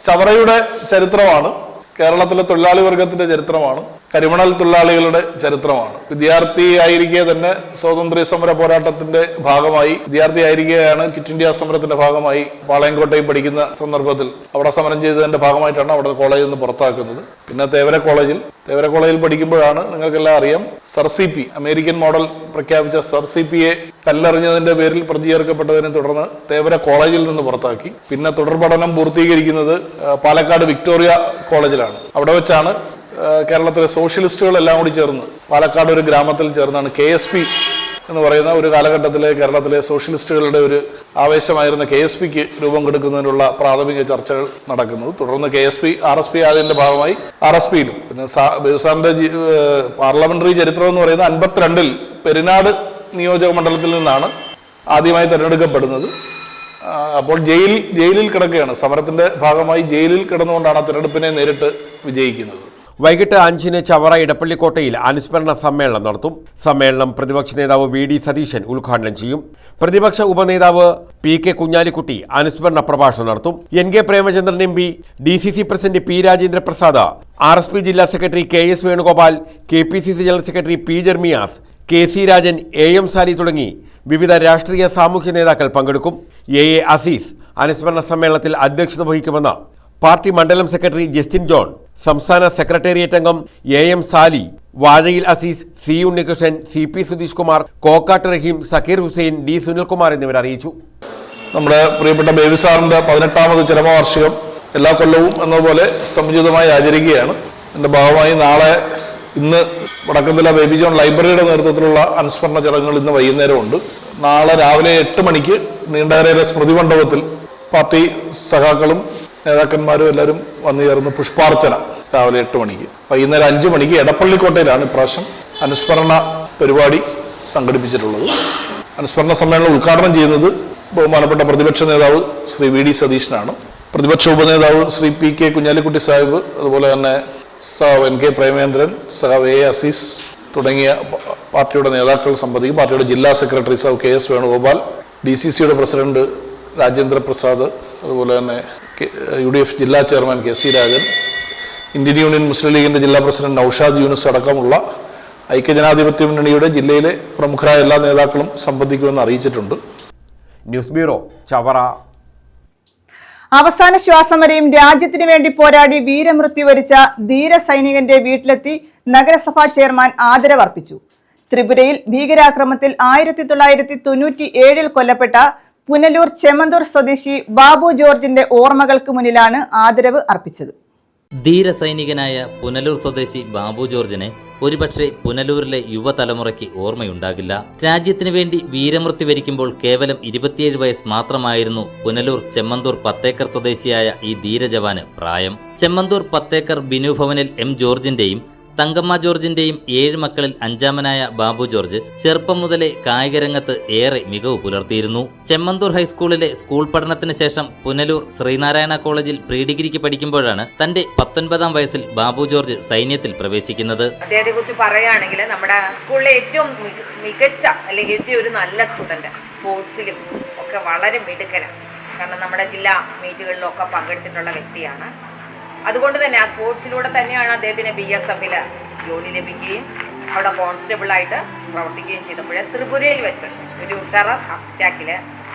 ചവറയുടെ ചരിത്രമാണ്, കേരളത്തിലെ തൊഴിലാളി വർഗത്തിന്റെ ചരിത്രമാണ്, കരിമണൽ തൊഴിലാളികളുടെ ചരിത്രമാണ്. വിദ്യാർത്ഥിയായിരിക്കെ തന്നെ സ്വാതന്ത്ര്യ സമര പോരാട്ടത്തിന്റെ ഭാഗമായി, വിദ്യാർത്ഥിയായിരിക്കെയാണ് ക്വിറ്റ് ഇന്ത്യ സമരത്തിന്റെ ഭാഗമായി പാളയംകോട്ടയിൽ പഠിക്കുന്ന സന്ദർഭത്തിൽ അവിടെ സമരം ചെയ്തതിന്റെ ഭാഗമായിട്ടാണ് അവിടെ കോളേജിൽ നിന്ന് പുറത്താക്കുന്നത്. പിന്നെ തേവര കോളേജിൽ പഠിക്കുമ്പോഴാണ്, നിങ്ങൾക്കെല്ലാം അറിയാം, SIR-CP അമേരിക്കൻ മോഡൽ പ്രഖ്യാപിച്ച SIR-CPയെ കല്ലെറിഞ്ഞതിന്റെ പേരിൽ പ്രതി ചേർക്കപ്പെട്ടതിനെ തുടർന്ന് തേവര കോളേജിൽ നിന്ന് പുറത്താക്കി. പിന്നെ തുടർ പഠനം പൂർത്തീകരിക്കുന്നത് പാലക്കാട് വിക്ടോറിയ കോളേജിലാണ്. അവിടെ വെച്ചാണ് കേരളത്തിലെ സോഷ്യലിസ്റ്റുകളെല്ലാം കൂടി ചേർന്ന് പാലക്കാട് ഒരു ഗ്രാമത്തിൽ ചേർന്നാണ് KSP എന്ന് പറയുന്ന ഒരു കാലഘട്ടത്തിലെ കേരളത്തിലെ സോഷ്യലിസ്റ്റുകളുടെ ഒരു ആവേശമായിരുന്ന KSPക്ക് രൂപം കൊടുക്കുന്നതിനുള്ള പ്രാഥമിക ചർച്ചകൾ നടക്കുന്നത്. തുടർന്ന് KSP RSP ആയതിന്റെ ഭാഗമായി RSPയിലും. പിന്നെ ബേബിസാറിന്റെ പാർലമെന്ററി ചരിത്രം എന്ന് പറയുന്നത് 52-ൽ പെരിനാട് നിയോജക മണ്ഡലത്തിൽ നിന്നാണ് ആദ്യമായി തെരഞ്ഞെടുക്കപ്പെടുന്നത്. അപ്പോൾ ജയിലിൽ കിടക്കുകയാണ്. സമരത്തിന്റെ ഭാഗമായി ജയിലിൽ കിടന്നുകൊണ്ടാണ് ആ തെരഞ്ഞെടുപ്പിനെ നേരിട്ട് വിജയിക്കുന്നത്.
വൈകിട്ട് 5-ന് ചവറ ഇടപ്പള്ളിക്കോട്ടയിൽ അനുസ്മരണ സമ്മേളനം നടത്തും. സമ്മേളനം പ്രതിപക്ഷ നേതാവ് VD സതീശൻ ഉദ്ഘാടനം ചെയ്യും. പ്രതിപക്ഷ ഉപനേതാവ് PK കുഞ്ഞാലിക്കുട്ടി അനുസ്മരണ പ്രഭാഷണം നടത്തും. NK Premachandran MP, DCC president P Rajendra Prasad, RSP ജില്ലാ secretary KS Venugopal, KPCC general secretary P Jermias, KC Rajan, AM Sali തുടങ്ങി വിവിധ രാഷ്ട്രീയ സാമൂഹ്യ നേതാക്കൾ പങ്കെടുക്കും. AA അസീസ് അനുസ്മരണ സമ്മേളനത്തിൽ അധ്യക്ഷത വഹിക്കുമെന്ന് പാർട്ടി മണ്ഡലം സെക്രട്ടറി ജസ്റ്റിൻ ജോൺ, സംസ്ഥാന സെക്രട്ടേറിയറ്റ് അംഗം AM Sally, Vazhayil Azeez, C Unnikrishnan, CP Sudheesh Kumar, Kokkat Rahim, Zakir Hussain, D Sunilkumar എന്നിവർ അറിയിച്ചു.
നമ്മുടെ പ്രിയപ്പെട്ട ബേബി സാറിന്റെ 18ാമത് ചരമവാർഷികം എല്ലാ കൊല്ലവും എന്നതുപോലെ സമുചിതമായി ആചരിക്കുകയാണ്. ഇതിന്റെ ഭാഗമായി ഇന്ന് വടക്കന്തല ബേബി ജോൺ ലൈബ്രറിയുടെ നേതൃത്വത്തിലുള്ള അനുസ്മരണ ചടങ്ങുകൾ ഇന്ന് വൈകുന്നേരമുണ്ട്. നാളെ രാവിലെ 8 മണിക്ക് നീണ്ടകരയിലെ സ്മൃതി മണ്ഡപത്തിൽ പാർട്ടി സഖാക്കളും നേതാക്കന്മാരും എല്ലാവരും വന്നു ചേർന്ന് പുഷ്പാർച്ചന രാവിലെ 8 മണിക്ക്. വൈകുന്നേരം 5 മണിക്ക് എടപ്പള്ളിക്കോട്ടയിലാണ് ഇപ്രാവശ്യം അനുസ്മരണ പരിപാടി സംഘടിപ്പിച്ചിട്ടുള്ളത്. അനുസ്മരണ സമ്മേളനം ഉദ്ഘാടനം ചെയ്യുന്നത് ബഹുമാനപ്പെട്ട പ്രതിപക്ഷ നേതാവ് ശ്രീ VD സതീശനാണ്. പ്രതിപക്ഷ ഉപനേതാവ് ശ്രീ PK കുഞ്ഞാലിക്കുട്ടി സാഹിബ്, അതുപോലെ തന്നെ NK പ്രേമചന്ദ്രൻ, AA അസീസ് തുടങ്ങിയ പാർട്ടിയുടെ നേതാക്കൾ സംബന്ധിക്കും. പാർട്ടിയുടെ ജില്ലാ സെക്രട്ടറി KS വേണുഗോപാൽ, DCCയുടെ പ്രസിഡന്റ് രാജേന്ദ്ര പ്രസാദ്, അതുപോലെ തന്നെ UDF ജില്ലാ chairman KC Rajan, Indian Union Muslim ലീഗിന്റെ ജില്ലാ പ്രസിഡന്റ് നൌഷാദ് യൂനുസ് അടക്കമുള്ള ഐക്യജനാധിപത്യ മുന്നണിയുടെ ജില്ലയിലെ പ്രമുഖരായ എല്ലാ നേതാക്കളും സംബന്ധിക്കുമെന്ന് അറിയിച്ചിട്ടുണ്ട്.
News bureau, Chavara.
അവസാന ശ്വാസം വരെയും രാജ്യത്തിനു വേണ്ടി പോരാടി വീരമൃത്യു വരിച്ച ധീര സൈനികന്റെ വീട്ടിലെത്തി നഗരസഭാ ചെയർമാൻ ആദരവർപ്പിച്ചു. ത്രിപുരയിൽ ഭീകരാക്രമണത്തിൽ 1997-ൽ കൊല്ലപ്പെട്ട പുനലൂർ ചെമ്മന്തൂർ സ്വദേശി ബാബു ജോർജിന്റെ ഓർമ്മകൾക്ക് മുന്നിലാണ് ആദരവ് അർപ്പിച്ചത്.
ധീരസൈനികനായ പുനലൂർ സ്വദേശി ബാബു ജോർജിനെ ഒരുപക്ഷെ പുനലൂരിലെ യുവതലമുറയ്ക്ക് ഓർമ്മയുണ്ടാകില്ല. രാജ്യത്തിനു വേണ്ടി വീരമൃത്യു വരിക്കുമ്പോൾ കേവലം 27 വയസ്സ് മാത്രമായിരുന്നു പുനലൂർ ചെമ്മന്തൂർ 10 ഏക്കർ സ്വദേശിയായ ഈ ധീരജവാന് പ്രായം. ചെമ്മന്തൂർ 10 ഏക്കർ ബിനു ഭവനിൽ M ജോർജിന്റെയും തങ്കമ്മ ജോർജിന്റെയും 7 മക്കളിൽ 5ാമനായ ബാബു ജോർജ് ചെറുപ്പം മുതലേ കായികരംഗത്ത് ഏറെ മികവ് പുലർത്തിയിരുന്നു. ചെമ്മന്തൂർ ഹൈസ്കൂളിലെ സ്കൂൾ പഠനത്തിന് ശേഷം പുനലൂർ ശ്രീനാരായണ കോളേജിൽ പ്രീ ഡിഗ്രിക്ക് പഠിക്കുമ്പോഴാണ് തന്റെ 19ാം വയസ്സിൽ ബാബു ജോർജ് സൈന്യത്തിൽ പ്രവേശിക്കുന്നത്.
അദ്ദേഹത്തെ കുറിച്ച് പറയുകയാണെങ്കിൽ നമ്മുടെ സ്കൂളിലെ ഏറ്റവും മികച്ച അല്ലെങ്കിൽ ഏറ്റവും ഒരു നല്ല സ്റ്റുഡന്റ്, സ്പോർട്സിലും ഒക്കെ വളരെ മിടുക്കനാണ്. കാരണം നമ്മുടെ ജില്ലാ മീറ്റുകളിലൊക്കെ പങ്കെടുത്തിട്ടുള്ള വ്യക്തിയാണ്. അതുകൊണ്ട് തന്നെ ആ സ്പോർട്സിലൂടെ തന്നെയാണ് അദ്ദേഹത്തിന് BSF ജോലി ലഭിക്കുകയും അവിടെ കോൺസ്റ്റബിളായിട്ട് പ്രവർത്തിക്കുകയും ചെയ്തപ്പോൾ ത്രിപുരയിൽ വെച്ച് ഒരു ടെറർ അറ്റാക്കിൽ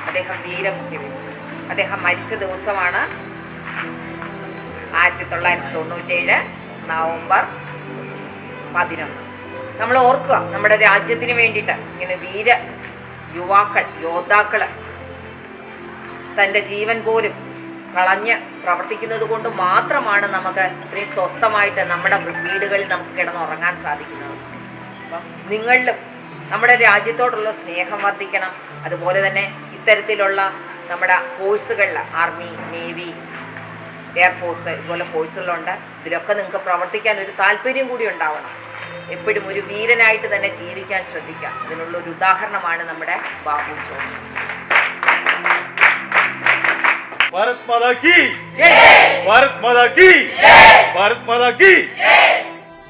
അദ്ദേഹം വീരമൃത്യു വരിച്ചു. അദ്ദേഹം മരിച്ച ദിവസമാണ് 1997 നവംബർ 11. നമ്മൾ ഓർക്കുക, നമ്മുടെ രാജ്യത്തിന് വേണ്ടിയിട്ട് ഇങ്ങനെ വീര യുവാക്കൾ, യോദ്ധാക്കള് തൻ്റെ ജീവൻ പോലും കളഞ്ഞ് പ്രവർത്തിക്കുന്നത് കൊണ്ട് മാത്രമാണ് നമുക്ക് ഇത്രയും സ്വസ്ഥമായിട്ട് നമ്മുടെ വീടുകളിൽ നമുക്ക് കിടന്നുറങ്ങാൻ സാധിക്കുന്നത്. അപ്പം നിങ്ങളിലും നമ്മുടെ രാജ്യത്തോടുള്ള സ്നേഹം വർദ്ധിക്കണം. അതുപോലെ തന്നെ ഇത്തരത്തിലുള്ള നമ്മുടെ ഫോഴ്സുകളിൽ ആർമി, നേവി, എയർഫോഴ്സ് ഇതുപോലെ ഫോഴ്സുകളുണ്ട്. ഇതിലൊക്കെ നിങ്ങൾക്ക് പ്രവർത്തിക്കാൻ ഒരു താല്പര്യം കൂടി ഉണ്ടാവണം. എപ്പോഴും ഒരു വീരനായിട്ട് തന്നെ ജീവിക്കാൻ ശ്രദ്ധിക്കുക. അതിനുള്ള ഒരു ഉദാഹരണമാണ് നമ്മുടെ ബാബു ജോർജ്.
ഭാരത് മാതാ കീ ജയ്! ഭാരത് മാതാ കീ ജയ്! ഭാരത് മാതാ കീ ജയ്!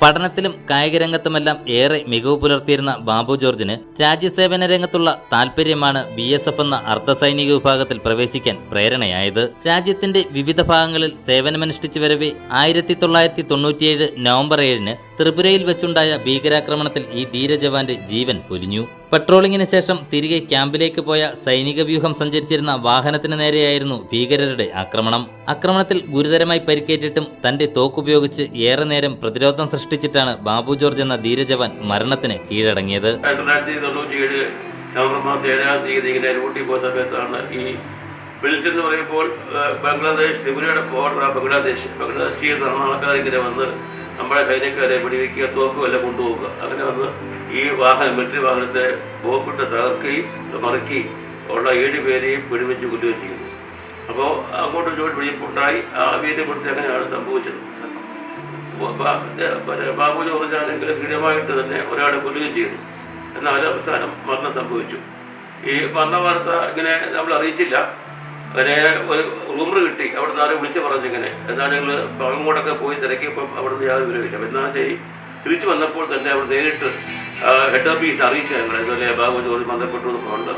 പഠനത്തിലും കായികരംഗത്തുമെല്ലാം ഏറെ മികവ് പുലർത്തിയിരുന്ന ബാബു ജോർജിന് രാജ്യസേവന രംഗത്തുള്ള താൽപര്യമാണ് BSF എന്ന അർദ്ധസൈനിക വിഭാഗത്തിൽ പ്രവേശിക്കാൻ പ്രേരണയായത്. രാജ്യത്തിന്റെ വിവിധ ഭാഗങ്ങളിൽ സേവനമനുഷ്ഠിച്ചു വരവെ 1997 നവംബർ 7 ത്രിപുരയിൽ വെച്ചുണ്ടായ ഭീകരാക്രമണത്തിൽ ഈ ധീരജവാന്റെ ജീവൻ പൊലിഞ്ഞു. പെട്രോളിങ്ങിന് ശേഷം തിരികെ ക്യാമ്പിലേക്ക് പോയ സൈനിക വ്യൂഹം സഞ്ചരിച്ചിരുന്ന വാഹനത്തിന് നേരെയായിരുന്നു ഭീകരരുടെ ആക്രമണം. ആക്രമണത്തിൽ ഗുരുതരമായി പരിക്കേറ്റിട്ടും തന്റെ തോക്കുപയോഗിച്ച് ഏറെ നേരം പ്രതിരോധം സൃഷ്ടിച്ചിട്ടാണ് ബാബു ജോർജ് എന്ന ധീരജവാൻ മരണത്തിന് കീഴടങ്ങിയത്.
1997 നവംബർ 7 ഇങ്ങനെ ഊട്ടി പോയ സമയത്താണ് ഈ ബെൽറ്റ് എന്ന് പറയുമ്പോൾ ബംഗ്ലാദേശ്, ത്രിപുരയുടെ ബോർഡർ ബംഗ്ലാദേശ് ചെയ്യുന്ന ആൾക്കാർ ഇങ്ങനെ വന്ന് നമ്മുടെ സൈനികരെ വെടിവെക്കുക, തോക്കുമെല്ലാം കൊണ്ടുപോകുക. അങ്ങനെ വന്ന് ഈ വാഹനം, മിലിറ്ററി വാഹനത്തെ ബോംബിട്ട് തകർക്കുകയും മറക്കുകയും ഉള്ള 7 പേരെയും വെടിവെച്ച് കൊല്ലുകയും ചെയ്യുന്നു. അപ്പോൾ അങ്ങോട്ട് ഇങ്ങോട്ട് വെടിപ്പുണ്ടായി. ആ വീര്യപ്പെടുത്തി അങ്ങനെയാണ് സംഭവിച്ചത്. ബാബു ജോർജാണെങ്കിൽ സ്ഥിരമായിട്ട് തന്നെ ഒരാളെ കൊല്ലുകയും ചെയ്തു. എന്നാൽ അവസാനം മരണം സംഭവിച്ചു. ഈ മരണ വാർത്ത ഇങ്ങനെ നമ്മൾ അറിയിച്ചില്ല. അങ്ങനെ ഒരു റൂമർ കിട്ടി, അവിടെ നിന്ന് ആരും വിളിച്ച് പറഞ്ഞിങ്ങനെ. എന്നാൽ ഞങ്ങൾ അങ്ങോട്ടൊക്കെ പോയി തിരക്കിയപ്പം അവിടെ നിന്ന് യാതൊരു വിവരമില്ല. എന്നാൽ ശരി, തിരിച്ചു വന്നപ്പോൾ തന്നെ അവിടെ നേരിട്ട് ഹെഡ് ഓഫീസ് അറിയിച്ചു ഞങ്ങൾ ഇതുപോലെ ബാബു ജോർജ് ബന്ധപ്പെട്ടുകൊണ്ട്.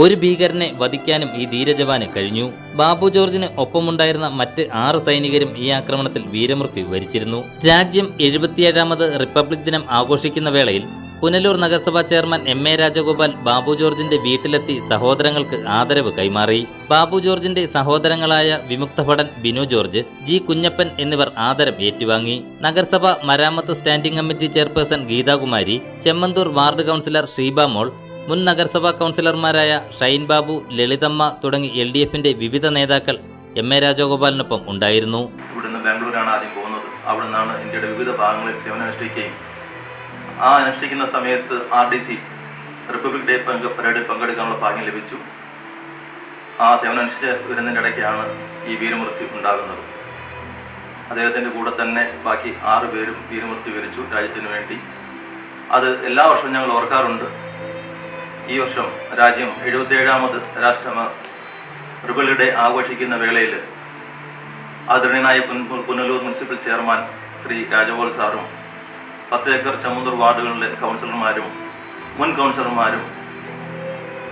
ഒരു ഭീകരനെ വധിക്കാനും ഈ ധീരജവാന് കഴിഞ്ഞു. ബാബു ജോർജിന് ഒപ്പമുണ്ടായിരുന്ന മറ്റ് 6 സൈനികരും ഈ ആക്രമണത്തിൽ വീരമൃത്യു വരിച്ചിരുന്നു. രാജ്യം 77ാമത് റിപ്പബ്ലിക് ദിനം ആഘോഷിക്കുന്ന വേളയിൽ പുനലൂർ നഗരസഭാ ചെയർമാൻ MA രാജഗോപാൽ ബാബു ജോർജിന്റെ വീട്ടിലെത്തി സഹോദരങ്ങൾക്ക് ആദരവ് കൈമാറി. ബാബു ജോർജിന്റെ സഹോദരങ്ങളായ വിമുക്ത ഭടൻ ബിനു ജോർജ്, G കുഞ്ഞപ്പൻ എന്നിവർ ആദരം ഏറ്റുവാങ്ങി. നഗരസഭ മരാമത്ത് standing committee chairperson Geethakumari, Chemmanthoor ward councillor Sheeba Mol, മുൻ നഗരസഭാ കൗൺസിലർമാരായ ഷൈൻ ബാബു, ലളിതമ്മ തുടങ്ങി LDFന്റെ വിവിധ നേതാക്കൾ MA രാജഗോപാലിനൊപ്പം ഉണ്ടായിരുന്നു.
ഇവിടുന്ന് ബാംഗ്ലൂരാണ് ആദ്യം പോകുന്നത്. അവിടെ നിന്നാണ് ഇന്ത്യയുടെ വിവിധ ഭാഗങ്ങളിൽ സേവനമനുഷ്ഠിക്കുകയും ആ അനുഷ്ഠിക്കുന്ന സമയത്ത് RDC റിപ്പബ്ലിക് ഡേ പരേഡിൽ പങ്കെടുക്കാനുള്ള ഭാഗ്യം ലഭിച്ചു. ആ സേവനമനുഷ്ഠിച്ച് വരുന്നതിൻ്റെ ഇടയ്ക്കാണ് ഈ വീരമൃത്യു ഉണ്ടാകുന്നത്. അദ്ദേഹത്തിൻ്റെ കൂടെ തന്നെ ബാക്കി 6 പേരും വീരമൃത്യു വരിച്ചു രാജ്യത്തിന് വേണ്ടി. അത് എല്ലാ വർഷവും ഞങ്ങൾ ഓർക്കാറുണ്ട്. ഈ വർഷം രാജ്യം 77ാമത് റിപ്പബ്ലിക് ഡേ ആഘോഷിക്കുന്ന വേളയിൽ ആദരണീയനായ പുനലൂർ മുനിസിപ്പൽ ചെയർമാൻ ശ്രീ രാജഗോപാൽ സാറും 10 ഏക്കർ ചെമ്മന്തൂർ വാർഡുകളിലെ കൗൺസിലർമാരും മുൻ കൗൺസിലർമാരും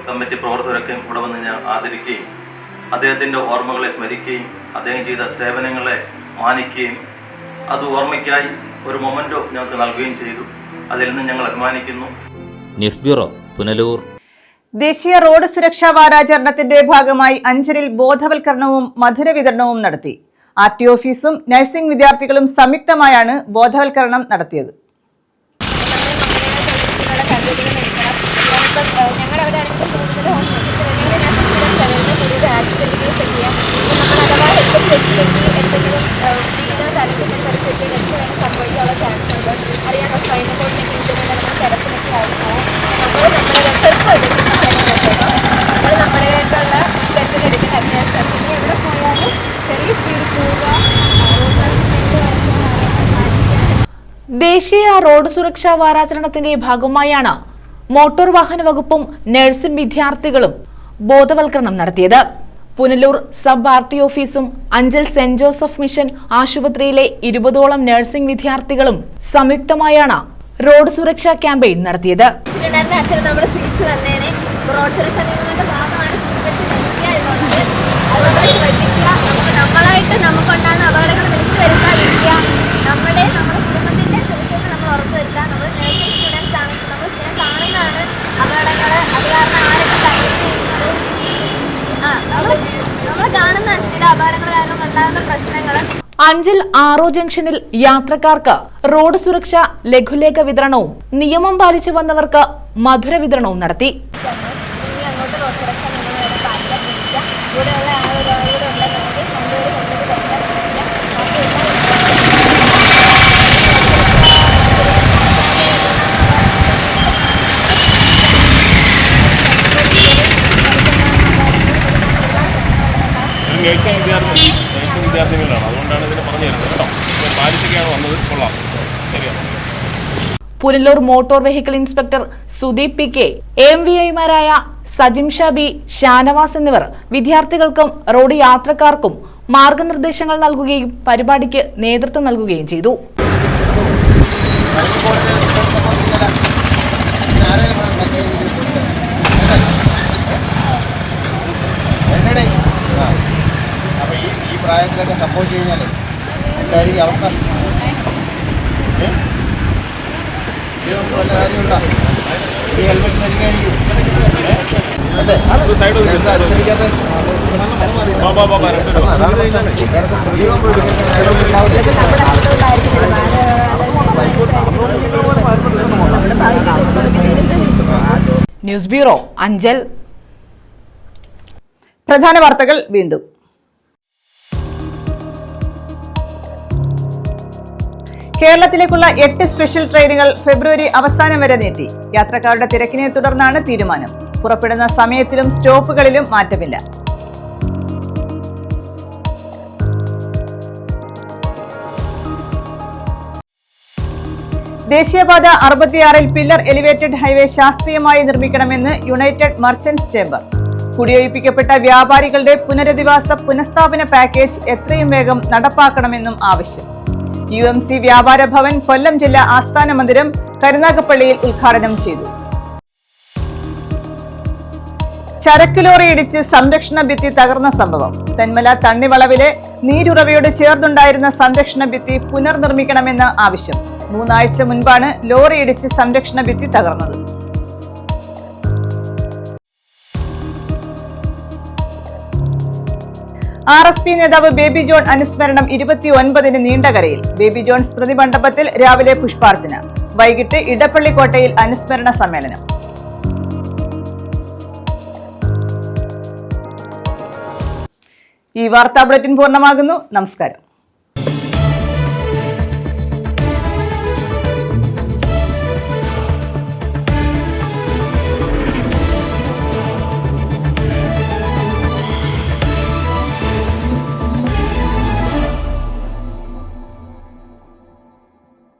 കമ്മിറ്റി പ്രവർത്തകരൊക്കെ ഇവിടെ വന്ന് ഞാൻ ആദരിക്കുകയും അദ്ദേഹത്തിൻ്റെ ഓർമ്മകളെ സ്മരിക്കുകയും അദ്ദേഹം ചെയ്ത സേവനങ്ങളെ മാനിക്കുകയും അത് ഓർമ്മയ്ക്കായി ഒരു മൊമെന്റോ ഞങ്ങൾക്ക് നൽകുകയും ചെയ്തു. അതിൽ നിന്ന് ഞങ്ങൾ അഭിമാനിക്കുന്നു.
News bureau, Punalur.
ദേശീയ റോഡ് സുരക്ഷാ വാരാചരണത്തിന്റെ ഭാഗമായി അഞ്ചലിൽ ബോധവൽക്കരണവും മധുര വിതരണവും നടത്തി. RT ഓഫീസും നഴ്സിംഗ് വിദ്യാർത്ഥികളും സംയുക്തമായാണ് ബോധവൽക്കരണം നടത്തിയത്.
ഞങ്ങളുടെ അവിടെ ആണെങ്കിൽ കൂടുതൽ ഹോസ്പിറ്റലിൽ കൂടുതൽ ആക്സിഡൻറ്റ് കേസ് ഒക്കെ ചെയ്യാം. നമ്മൾ അഥവാ ഹെൽമെറ്റ് വെച്ചിട്ടുണ്ടെങ്കിൽ എന്തെങ്കിലും വീടിന് തലയ്ക്കുന്ന പരിക്ക് പറ്റിയ ഡെത്ത് വരെ സംഭവിക്കാനുള്ള ചാൻസ് ഉണ്ട്. അറിയാമോ, സ്പൈനൽ കോഡിനൊക്കെ ഇഞ്ചറി നമ്മൾ കിടപ്പിനൊക്കെ ആയിരുന്നു. നമ്മൾ നമ്മുടെ ചെറുപ്പമല്ല നമ്മൾ നമ്മുടേതായിട്ടുള്ള കരുതൽ എടുക്കേണ്ട അത്യാവശ്യം. പിന്നെ എവിടെ പോയാലും ചെറിയ സ്പീഡ് പോവുക.
ദേശീയ റോഡ് സുരക്ഷാ വാരാചരണത്തിന്റെ ഭാഗമായാണ് മോട്ടോർ വാഹന വകുപ്പും നഴ്സിംഗ് വിദ്യാർത്ഥികളും ബോധവൽക്കരണം നടത്തിയത്. പുനലൂർ സബ് RT ഓഫീസും അഞ്ചൽ സെന്റ് ജോസഫ് മിഷൻ ആശുപത്രിയിലെ 20ഓളം നഴ്സിംഗ് വിദ്യാർത്ഥികളും സംയുക്തമായാണ് റോഡ് സുരക്ഷാ ക്യാമ്പയിൻ നടത്തിയത്.
നമ്മളായിട്ട് നമുക്കുണ്ടാകുന്ന അപകടങ്ങൾ വിളിച്ചു വരുത്താതിരിക്കുക. നമ്മുടെ കുടുംബത്തിന്റെ സുരക്ഷയിൽ നമ്മൾ ഉറപ്പുവരുത്തുക. നമ്മൾ നഴ്സിംഗ് സ്റ്റുഡൻസ് ആണ്, നമ്മൾ സ്ഥിരം കാണുന്നതാണ് അപകടങ്ങൾ. അത് കാരണം ആരൊക്കെ നമ്മൾ കാണുന്ന സ്ഥിര അപകടങ്ങൾ കാരണം ഉണ്ടാകുന്ന പ്രശ്നങ്ങൾ.
അഞ്ചൽ ആറോ ജംഗ്ഷനിൽ യാത്രക്കാർക്ക് റോഡ് സുരക്ഷ ലഘുലേഖ വിതരണവും നിയമം പാലിച്ചു വന്നവർക്ക് മധുര വിതരണവും നടത്തി.
ഇനി അങ്ങോട്ട് റോഡ് സുരക്ഷ നിയമങ്ങൾ പാലിക്കാൻ ശ്രമിക്കുക. ഇവിടെയുള്ള ആളുകളുടെ
വിദ്യാർത്ഥികളാണ്, അതുകൊണ്ടാണ് ഇതിനെ പറഞ്ഞു തരുന്നത് കേട്ടോ. പാലിച്ചൊക്കെയാണ് വന്നത്, കൊള്ളാം, ശരിയാണ്.
Punalur motor vehicle inspector Sudeep P K, AMVIമാരായ സജിം ഷാബി, ഷാനവാസ് എന്നിവർ വിദ്യാർത്ഥികൾക്കും റോഡ് യാത്രക്കാർക്കും മാർഗനിർദ്ദേശങ്ങൾ നൽകുകയും പരിപാടിക്ക് നേതൃത്വം നൽകുകയും ചെയ്തു.
ഈ പ്രായത്തിലൊക്കെ സംഭവിച്ചു കഴിഞ്ഞാൽ എന്തായിരിക്കും അവസ്ഥ? വല്ല കാര്യമുണ്ടോ? ഈ ഹെൽമെറ്റ് ധരിക്കായിരിക്കും.
News bureau, Anchal.
പ്രധാന വാർത്തകൾ വീണ്ടും. കേരളത്തിലേക്കുള്ള 8 സ്പെഷ്യൽ ട്രെയിനുകൾ ഫെബ്രുവരി അവസാനം വരെ നീട്ടി. യാത്രക്കാരുടെ തിരക്കിനെ തുടർന്നാണ് തീരുമാനം. പുറപ്പെടുന്ന സമയത്തിലും സ്റ്റോപ്പുകളിലും മാറ്റമില്ല. ദേശീയപാത 66-ൽ പില്ലർ എലിവേറ്റഡ് ഹൈവേ ശാസ്ത്രീയമായി നിർമ്മിക്കണമെന്ന് യുണൈറ്റഡ് മർച്ചന്റ്സ് ചേംബർ. കുടിയൊഴിപ്പിക്കപ്പെട്ട വ്യാപാരികളുടെ പുനരധിവാസ പുനഃസ്ഥാപന പാക്കേജ് എത്രയും വേഗം നടപ്പാക്കണമെന്നും ആവശ്യം. UMC വ്യാപാര ഭവൻ കൊല്ലം ജില്ലാ ആസ്ഥാന മന്ദിരം കരുനാഗപ്പള്ളിയിൽ ഉദ്ഘാടനം ചെയ്തു. ചരക്ക് ലോറി ഇടിച്ച് സംരക്ഷണ ഭിത്തി തകർന്ന സംഭവം. തെന്മല തണ്ണിവളവിലെ നീരുറവയോട് ചേർന്നുണ്ടായിരുന്ന സംരക്ഷണ ഭിത്തി പുനർനിർമ്മിക്കണമെന്ന ആവശ്യം. 3 ആഴ്ച മുൻപാണ് ലോറി ഇടിച്ച് സംരക്ഷണ ഭിത്തി തകർന്നത്. RSP നേതാവ് ബേബി ജോൺ അനുസ്മരണം 29-ന് നീണ്ടകരയിൽ. ബേബി ജോൺ സ്മൃതി മണ്ഡപത്തിൽ രാവിലെ പുഷ്പാർച്ചന. വൈകിട്ട് ഇടപ്പള്ളിക്കോട്ടയിൽ അനുസ്മരണ സമ്മേളനം. ഈ വാർത്താ ബുള്ളറ്റിൻ പൂർണ്ണമാകുന്നു. നമസ്കാരം.